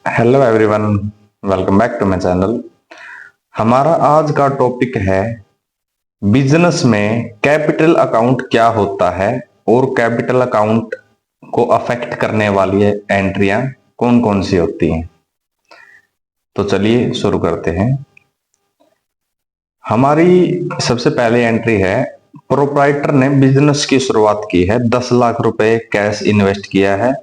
Hello everyone, welcome back to my channel. हमारा आज का टॉपिक है बिजनेस में कैपिटल अकाउंट क्या होता है और कैपिटल अकाउंट को अफेक्ट करने वाली एंट्रियां कौन कौन सी होती हैं। तो चलिए शुरू करते हैं। हमारी सबसे पहली एंट्री है, प्रोप्राइटर ने बिजनेस की शुरुआत की है, 10 लाख रुपए कैश इन्वेस्ट किया है,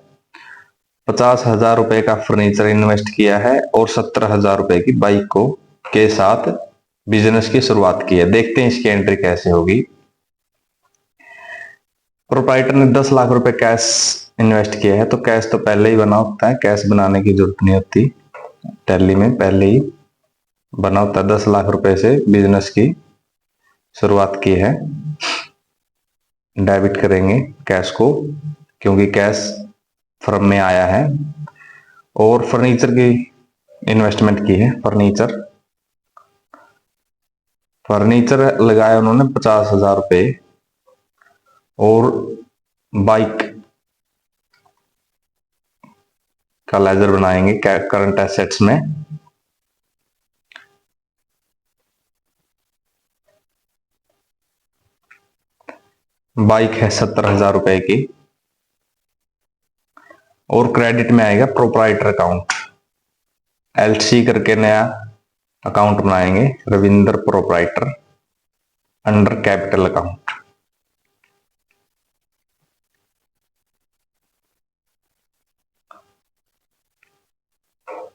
50,000 रुपए का फर्नीचर इन्वेस्ट किया है और 17,000 रुपए की बाइक को के साथ बिजनेस की शुरुआत की है। देखते हैं इसकी एंट्री कैसे होगी। प्रोप्राइटर ने 10 लाख रुपए कैश इन्वेस्ट किया है, तो कैश तो पहले ही बना होता है, कैश बनाने की जरूरत नहीं होती। टैली में पहले ही बना होता है। 10 लाख रुपए से बिजनेस की शुरुआत की है, डेबिट करेंगे कैश को क्योंकि कैश फर्म में आया है। और फर्नीचर की इन्वेस्टमेंट की है, फर्नीचर फर्नीचर लगाया उन्होंने 50,000 रुपए और बाइक का लेजर बनाएंगे करंट एसेट्स में। बाइक है 70,000 रुपए की और क्रेडिट में आएगा प्रोप्राइटर अकाउंट। एलसी करके नया अकाउंट बनाएंगे, Ravindra proprietor under capital account.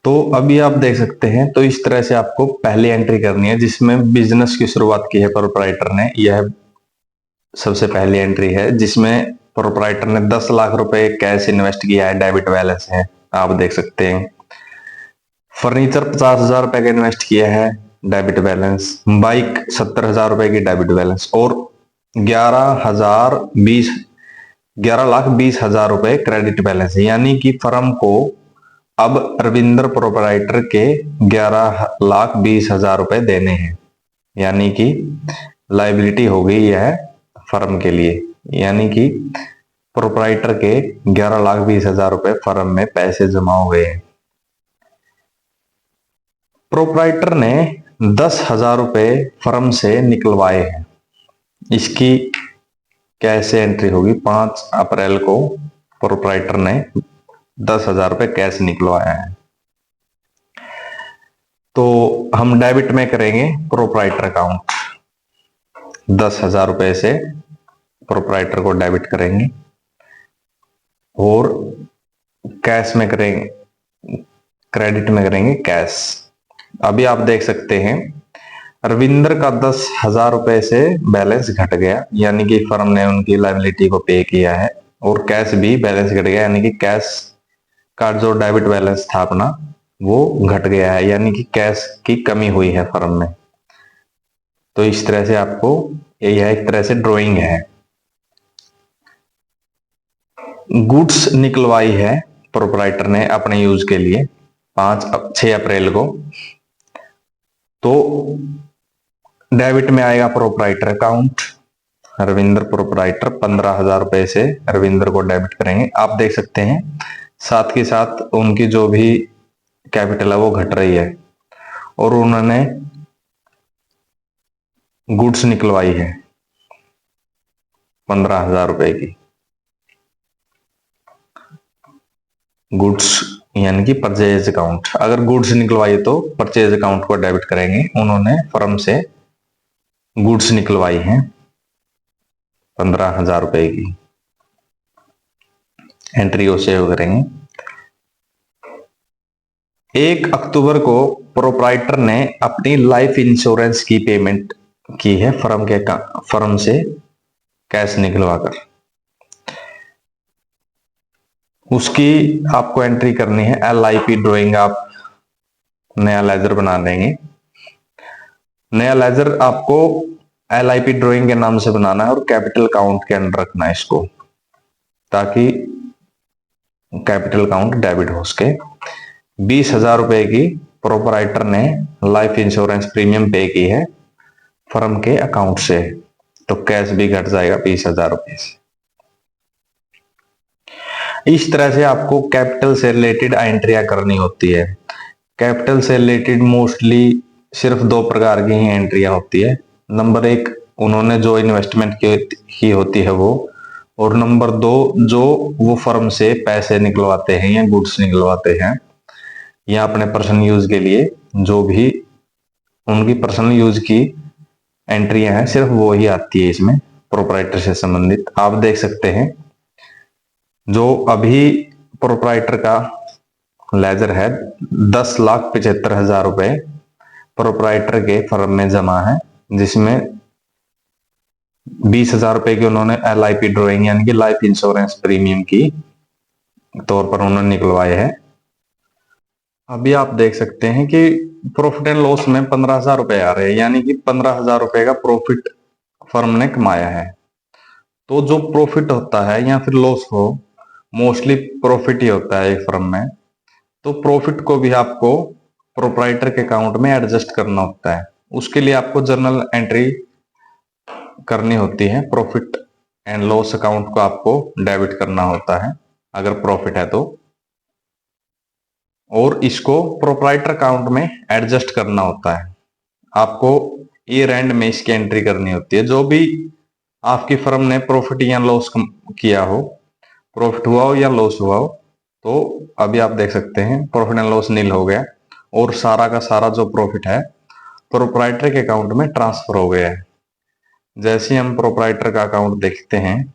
तो अभी आप देख सकते हैं, तो इस तरह से आपको पहली एंट्री करनी है जिसमें बिजनेस की शुरुआत की है प्रोप्राइटर ने। यह सबसे पहली एंट्री है जिसमें प्रोप्राइटर ने 10 लाख रुपए कैश इन्वेस्ट किया है, डेबिट बैलेंस है, आप देख सकते हैं। फर्नीचर 50,000 रुपए का इन्वेस्ट किया है, डेबिट बैलेंस। बाइक 70,000 रुपए की, डेबिट बैलेंस। और 11,20,000 रुपए क्रेडिट बैलेंस है, यानी कि फर्म को अब रविंद्र प्रोपराइटर के 11,20,000 रुपए देने हैं, यानी कि लाइबिलिटी हो गई यह फर्म के लिए। यानी कि प्रोपराइटर के 11,20,000 रुपए फर्म में पैसे जमा हो गए हैं। प्रोपराइटर ने 10,000 रुपए फर्म से निकलवाए हैं। इसकी कैसे एंट्री होगी? 5 अप्रैल को प्रोपराइटर ने 10,000 रुपए कैश निकलवाया है, तो हम डेबिट में करेंगे प्रोपराइटर अकाउंट। 10,000 रुपए से प्रोपराइटर को डेबिट करेंगे और कैश में करेंगे, क्रेडिट में करेंगे कैश। अभी आप देख सकते हैं रविंद्र का 10,000 रुपए से बैलेंस घट गया, यानी कि फर्म ने उनकी लायबिलिटी को पे किया है। और कैश भी बैलेंस घट गया, यानी कि कैश का जो डेबिट बैलेंस था अपना वो घट गया है, यानी कि कैश की कमी हुई है फर्म में। तो इस तरह से आपको, यह एक तरह से ड्राइंग है। गुड्स निकलवाई है प्रोपराइटर ने अपने यूज के लिए 6 अप्रैल को, तो डेबिट में आएगा प्रोपराइटर अकाउंट। रविंद्र प्रोपराइटर 15,000 रुपए से रविंद्र को डेबिट करेंगे। आप देख सकते हैं साथ के साथ उनकी जो भी कैपिटल है वो घट रही है और उन्होंने गुड्स निकलवाई है 15,000 रुपए की। गुड्स यानी कि परचेज अकाउंट। अगर गुड्स निकलवाई तो परचेज अकाउंट को डेबिट करेंगे। उन्होंने फर्म से गुड्स निकलवाई हैं 15,000 रुपए की, एंट्री को सेव करेंगे। 1 अक्टूबर को प्रोपराइटर ने अपनी लाइफ इंश्योरेंस की पेमेंट की है फर्म से कैश निकलवाकर। उसकी आपको एंट्री करनी है LIP ड्राइंग। आप नया लेजर बना देंगे। नया लेजर आपको LIP ड्राइंग के नाम से बनाना है और कैपिटल अकाउंट के अंदर रखना है इसको, ताकि कैपिटल अकाउंट डेबिट हो सके। 20,000 रुपए की प्रोपराइटर ने लाइफ इंश्योरेंस प्रीमियम पे की है फर्म के अकाउंट से, तो कैश भी घट जाएगा 20,000 रुपए से। इस तरह से आपको कैपिटल से रिलेटेड एंट्रियां करनी होती है। कैपिटल से रिलेटेड मोस्टली सिर्फ दो प्रकार की ही एंट्रियां होती है। नंबर एक, उन्होंने जो इन्वेस्टमेंट की होती है वो, और नंबर दो, जो वो फर्म से पैसे निकलवाते हैं या गुड्स निकलवाते हैं या अपने पर्सनल यूज के लिए जो भी उनकी पर्सनल यूज की एंट्रियां हैं, सिर्फ वो ही आती है इसमें प्रोपराइटर से संबंधित। आप देख सकते हैं जो अभी प्रोपराइटर का लेजर है, 10,75,000 रुपए प्रोपराइटर के फर्म में जमा है, जिसमें 20,000 रुपए की उन्होंने LIP ड्रॉइंग यानी कि लाइफ इंश्योरेंस प्रीमियम की तौर पर उन्होंने निकलवाए हैं। अभी आप देख सकते हैं कि प्रॉफिट एंड लॉस में 15,000 रुपए आ रहे हैं, यानी कि 15,000 रुपए का प्रॉफिट फर्म ने कमाया है। तो जो प्रॉफिट होता है या फिर लॉस हो, मोस्टली प्रॉफिट ही होता है एक फर्म में। तो प्रॉफिट को भी आपको प्रोपराइटर के अकाउंट में एडजस्ट करना होता है। उसके लिए आपको जर्नल एंट्री करनी होती है। प्रॉफिट एंड लॉस अकाउंट को आपको डेबिट करना होता है अगर प्रॉफिट है तो, और इसको प्रोपराइटर अकाउंट में एडजस्ट करना होता है। आपको ईयर एंड में इसकी एंट्री करनी होती है। जो भी आपकी फर्म ने प्रॉफिट या लॉस किया हो, प्रॉफिट हुआ हो या लॉस हुआ हो, तो अभी आप देख सकते हैं प्रॉफिट एंड लॉस नील हो गया और सारा का सारा जो प्रॉफिट है प्रोपराइटर के अकाउंट में ट्रांसफर हो गया है। जैसे हम प्रोपराइटर का अकाउंट देखते हैं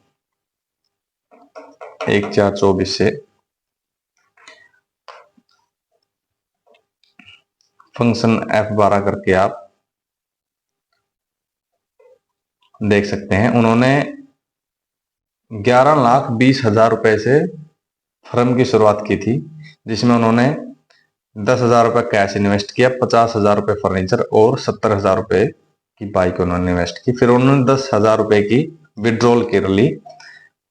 1/4/24 से, फंक्शन F12 करके आप देख सकते हैं उन्होंने 11,20,000 रुपए से फर्म की शुरुआत की थी, जिसमें उन्होंने 10,000 रुपए कैश इन्वेस्ट किया, 50,000 रुपए फर्नीचर और 70,000 रुपए की बाइक उन्होंने इन्वेस्ट की। फिर उन्होंने 10,000 रुपए की विड्रॉल कर ली।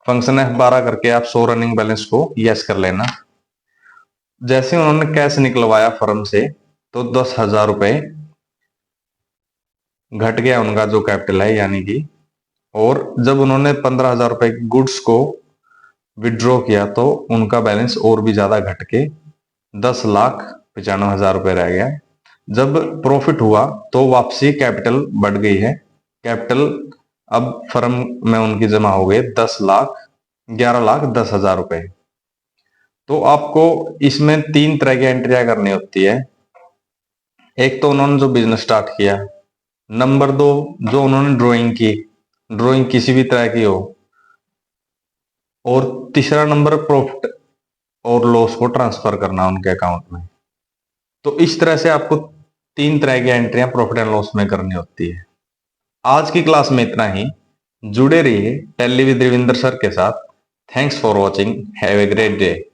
फंक्शन F12 करके आप शो रनिंग बैलेंस को यस कर लेना। जैसे उन्होंने कैश निकलवाया फर्म से तो 10,000 रुपए घट गया उनका जो कैपिटल है, यानी कि, और जब उन्होंने 15,000 रुपए गुड्स को विड्रॉ किया तो उनका बैलेंस और भी ज्यादा घट के 10,95,000 रुपए रह गया। जब प्रॉफिट हुआ तो वापसी कैपिटल बढ़ गई है। कैपिटल अब फर्म में उनकी जमा हो गई 11,10,000 रुपए। तो आपको इसमें 3 तरह की एंट्रियां करनी होती है। एक तो उन्होंने जो बिजनेस स्टार्ट किया, नंबर 2 जो उन्होंने ड्राइंग की, ड्राइंग किसी भी तरह की हो, और तीसरा नंबर प्रॉफिट और लॉस को ट्रांसफर करना उनके अकाउंट में। तो इस तरह से आपको 3 तरह की एंट्रियां प्रॉफिट एंड लॉस में करनी होती है। आज की क्लास में इतना ही। जुड़े रहिए टैली विद रविंदर सर के साथ। Thanks for watching. Have a great day.